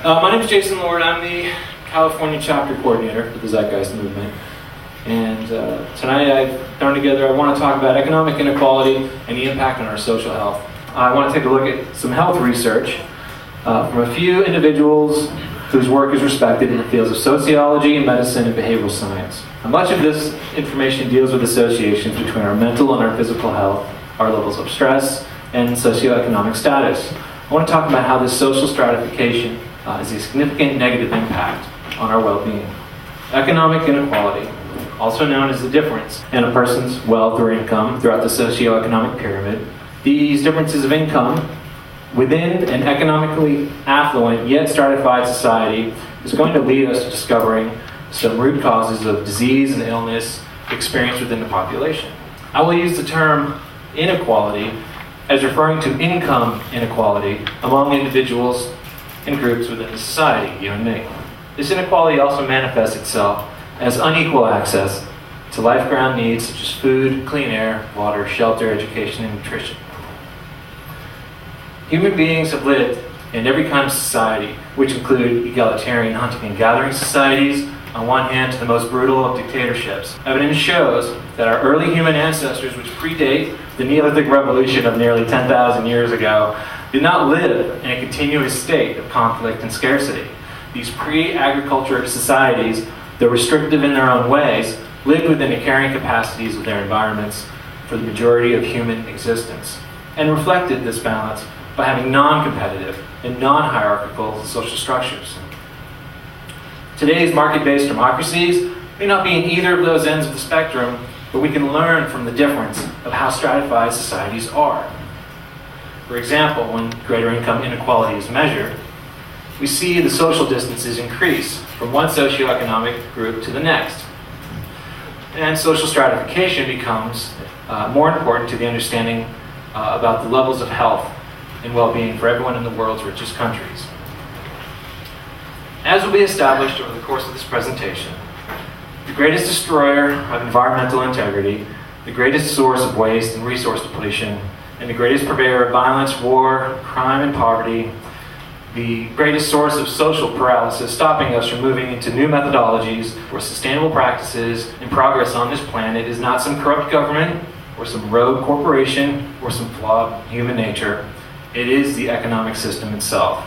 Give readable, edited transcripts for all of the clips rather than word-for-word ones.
My name is Jason Lord. I'm the California chapter coordinator for the Zeitgeist movement. And tonight I've thrown together, I want to talk about economic inequality and the impact on our social health. I want to take a look at some health research from a few individuals whose work is respected in the fields of sociology, medicine, and behavioral science. Much of this information deals with associations between our mental and our physical health, our levels of stress, and socioeconomic status. I want to talk about how this social stratification is a significant negative impact on our well-being. Economic inequality, also known as the difference in a person's wealth or income throughout the socioeconomic pyramid. These differences of income within an economically affluent yet stratified society is going to lead us to discovering some root causes of disease and illness experienced within the population. I will use the term inequality as referring to income inequality among individuals and groups within the society, you and me. This inequality also manifests itself as unequal access to life-ground needs such as food, clean air, water, shelter, education, and nutrition. Human beings have lived in every kind of society, which include egalitarian hunting and gathering societies, on one hand, to the most brutal of dictatorships. Evidence shows that our early human ancestors, which predate the Neolithic Revolution of nearly 10,000 years ago, did not live in a continuous state of conflict and scarcity. These pre-agriculture societies, though restrictive in their own ways, lived within the carrying capacities of their environments for the majority of human existence, and reflected this balance by having non-competitive and non-hierarchical social structures. Today's market-based democracies may not be in either of those ends of the spectrum, but we can learn from the difference of how stratified societies are. For example, when greater income inequality is measured, we see the social distances increase from one socioeconomic group to the next. And social stratification becomes more important to the understanding about the levels of health and well-being for everyone in the world's richest countries. As will be established over the course of this presentation, the greatest destroyer of environmental integrity, the greatest source of waste and resource depletion, and the greatest purveyor of violence, war, crime, and poverty, the greatest source of social paralysis, stopping us from moving into new methodologies for sustainable practices and progress on this planet, is not some corrupt government or some rogue corporation or some flawed human nature. It is the economic system itself.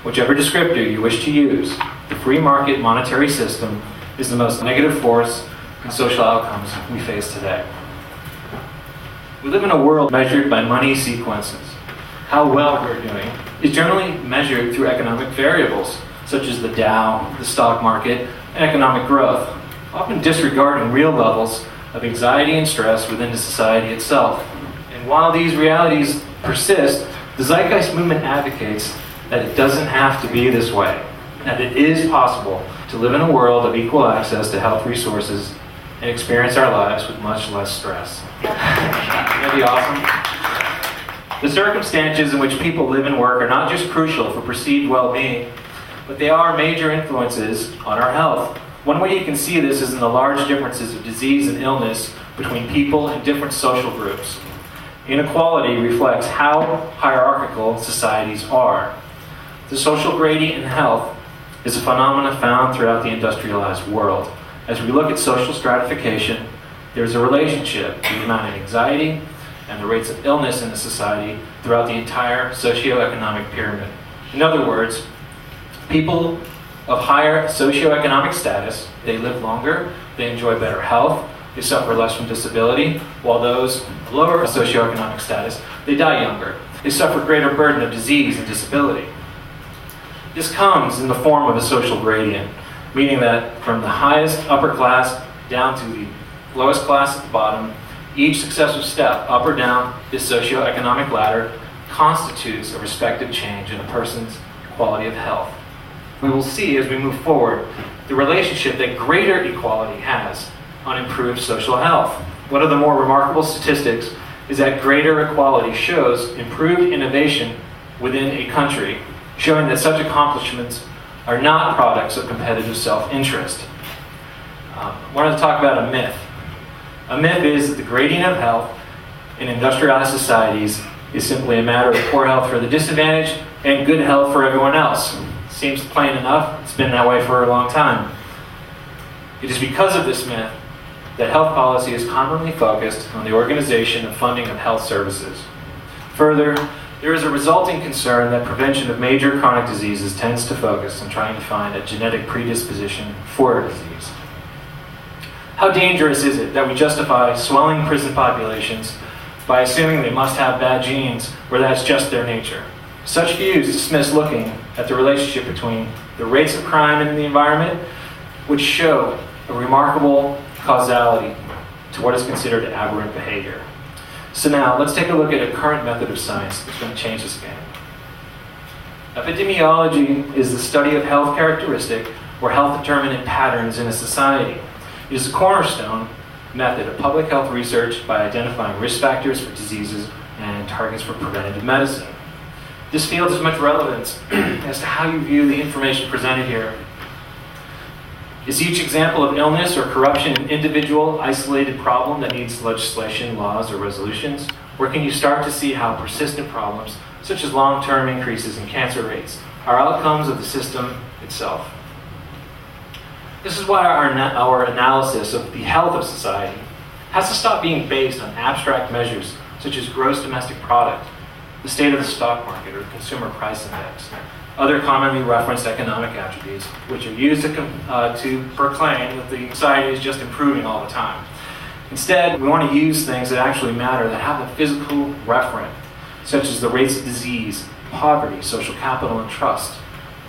Whichever descriptor you wish to use, the free market monetary system is the most negative force in social outcomes we face today. We live in a world measured by money sequences. How well we're doing is generally measured through economic variables, such as the Dow, the stock market, and economic growth, often disregarding real levels of anxiety and stress within the society itself. And while these realities persist, the Zeitgeist movement advocates that it doesn't have to be this way, that it is possible to live in a world of equal access to health resources and experience our lives with much less stress. That'd be awesome. The circumstances in which people live and work are not just crucial for perceived well-being, but they are major influences on our health. One way you can see this is in the large differences of disease and illness between people in different social groups. Inequality reflects how hierarchical societies are. The social gradient in health is a phenomenon found throughout the industrialized world. As we look at social stratification, there's a relationship between the amount of anxiety and the rates of illness in the society throughout the entire socioeconomic pyramid. In other words, people of higher socioeconomic status, they live longer, they enjoy better health, they suffer less from disability, while those of lower socioeconomic status, they die younger. They suffer greater burden of disease and disability. This comes in the form of a social gradient, meaning that from the highest upper class down to the lowest class at the bottom, each successive step, up or down this socioeconomic ladder, constitutes a respective change in a person's quality of health. We will see as we move forward the relationship that greater equality has on improved social health. One of the more remarkable statistics is that greater equality shows improved innovation within a country, showing that such accomplishments are not products of competitive self-interest. I wanted to talk about a myth. A myth is that the gradient of health in industrialized societies is simply a matter of poor health for the disadvantaged and good health for everyone else. Seems plain enough. It's been that way for a long time. It is because of this myth that health policy is commonly focused on the organization and funding of health services. Further, there is a resulting concern that prevention of major chronic diseases tends to focus on trying to find a genetic predisposition for a disease. How dangerous is it that we justify swelling prison populations by assuming they must have bad genes or that's just their nature? Such views dismiss looking at the relationship between the rates of crime in the environment, which show a remarkable causality to what is considered aberrant behavior. So now, let's take a look at a current method of science that's going to change this game. Epidemiology is the study of health characteristic or health determinant patterns in a society. It is a cornerstone method of public health research by identifying risk factors for diseases and targets for preventative medicine. This field has much relevance as to how you view the information presented here. Is each example of illness or corruption an individual, isolated problem that needs legislation, laws, or resolutions? Or can you start to see how persistent problems, such as long-term increases in cancer rates, are outcomes of the system itself? This is why our analysis of the health of society has to stop being based on abstract measures such as gross domestic product, the state of the stock market, or the consumer price index, other commonly referenced economic attributes, which are used to proclaim that the society is just improving all the time. Instead, we want to use things that actually matter, that have a physical referent, such as the rates of disease, poverty, social capital and trust,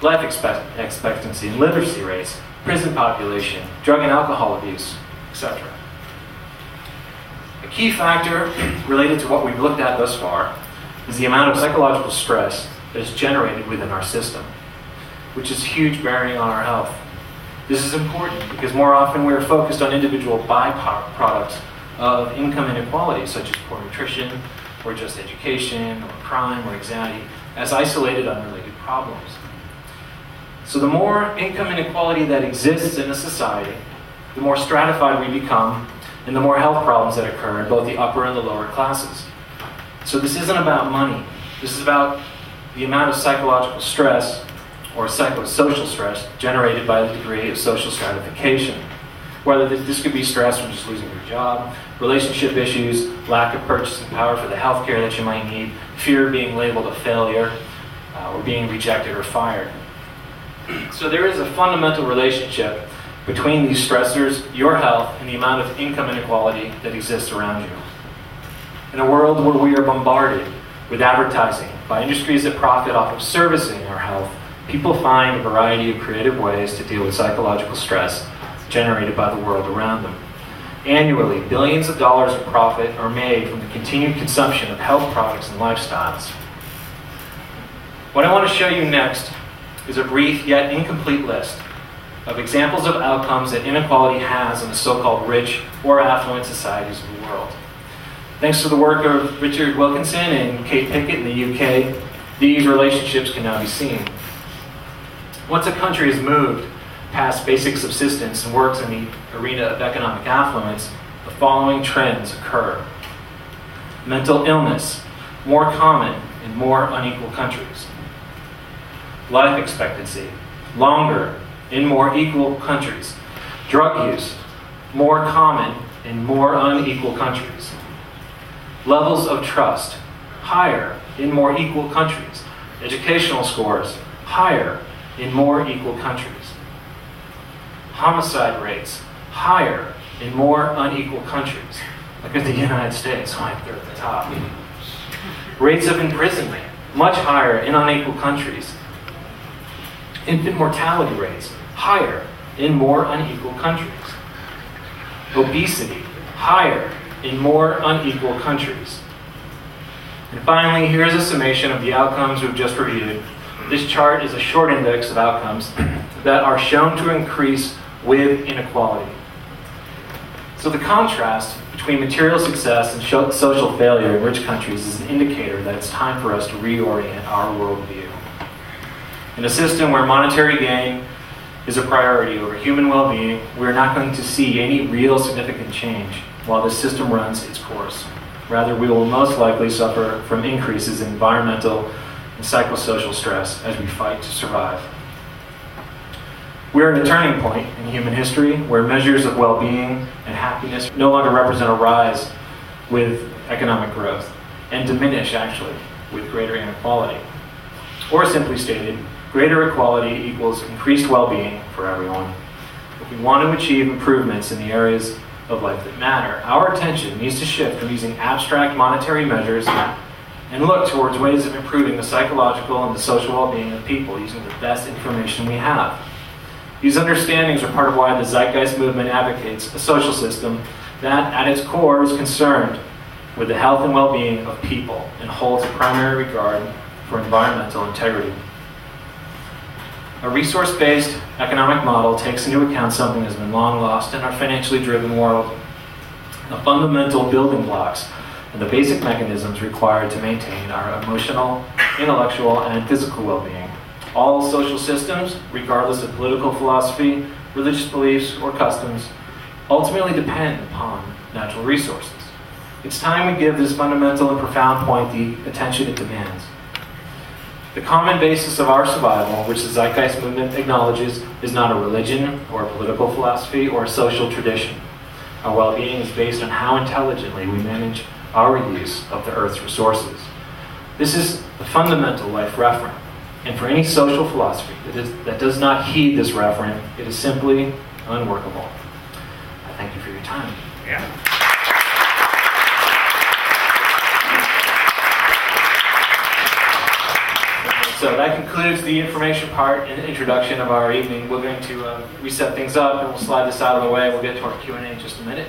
life expectancy and literacy rates, prison population, drug and alcohol abuse, etc. A key factor related to what we've looked at thus far is the amount of psychological stress that is generated within our system, which is huge bearing on our health. This is important because more often we are focused on individual byproducts of income inequality, such as poor nutrition, or just education, or crime, or anxiety, as isolated, unrelated problems. So the more income inequality that exists in a society, the more stratified we become, and the more health problems that occur in both the upper and the lower classes. So this isn't about money. This is about the amount of psychological stress or psychosocial stress generated by the degree of social stratification. Whether this could be stress from just losing your job, relationship issues, lack of purchasing power for the health care that you might need, fear of being labeled a failure, or being rejected or fired. So there is a fundamental relationship between these stressors, your health, and the amount of income inequality that exists around you. In a world where we are bombarded with advertising by industries that profit off of servicing our health, people find a variety of creative ways to deal with psychological stress generated by the world around them. Annually, billions of dollars of profit are made from the continued consumption of health products and lifestyles. What I want to show you next is a brief yet incomplete list of examples of outcomes that inequality has in the so-called rich or affluent societies of the world. Thanks to the work of Richard Wilkinson and Kate Pickett in the UK, these relationships can now be seen. Once a country has moved past basic subsistence and works in the arena of economic affluence, the following trends occur. Mental illness, more common in more unequal countries. Life expectancy, longer in more equal countries. Drug use, more common in more unequal countries. Levels of trust, higher in more equal countries. Educational scores, higher in more equal countries. Homicide rates, higher in more unequal countries. Look at the United States, right there at the top. Rates of imprisonment, much higher in unequal countries. Infant mortality rates, higher in more unequal countries. Obesity, higher in more unequal countries. And finally, here's a summation of the outcomes we've just reviewed. This chart is a short index of outcomes that are shown to increase with inequality. So the contrast between material success and social failure in rich countries is an indicator that it's time for us to reorient our worldview. In a system where monetary gain is a priority over human well-being, we're not going to see any real significant change while this system runs its course. Rather, we will most likely suffer from increases in environmental and psychosocial stress as we fight to survive. We're at a turning point in human history where measures of well-being and happiness no longer represent a rise with economic growth and diminish, actually, with greater inequality. Or simply stated, greater equality equals increased well-being for everyone. If we want to achieve improvements in the areas of life that matter, our attention needs to shift from using abstract monetary measures and look towards ways of improving the psychological and the social well-being of people using the best information we have. These understandings are part of why the Zeitgeist movement advocates a social system that, at its core, is concerned with the health and well-being of people and holds a primary regard for environmental integrity. A resource-based economic model takes into account something that has been long lost in our financially driven world: the fundamental building blocks and the basic mechanisms required to maintain our emotional, intellectual, and physical well-being. All social systems, regardless of political philosophy, religious beliefs, or customs, ultimately depend upon natural resources. It's time we give this fundamental and profound point the attention it demands. The common basis of our survival, which the Zeitgeist movement acknowledges, is not a religion or a political philosophy or a social tradition. Our well-being is based on how intelligently we manage our use of the Earth's resources. This is the fundamental life referent, and for any social philosophy that does not heed this referent, it is simply unworkable. I thank you for your time. Yeah. So that concludes the information part and introduction of our evening. We're going to reset things up and we'll slide this out of the way. We'll get to our Q&A in just a minute.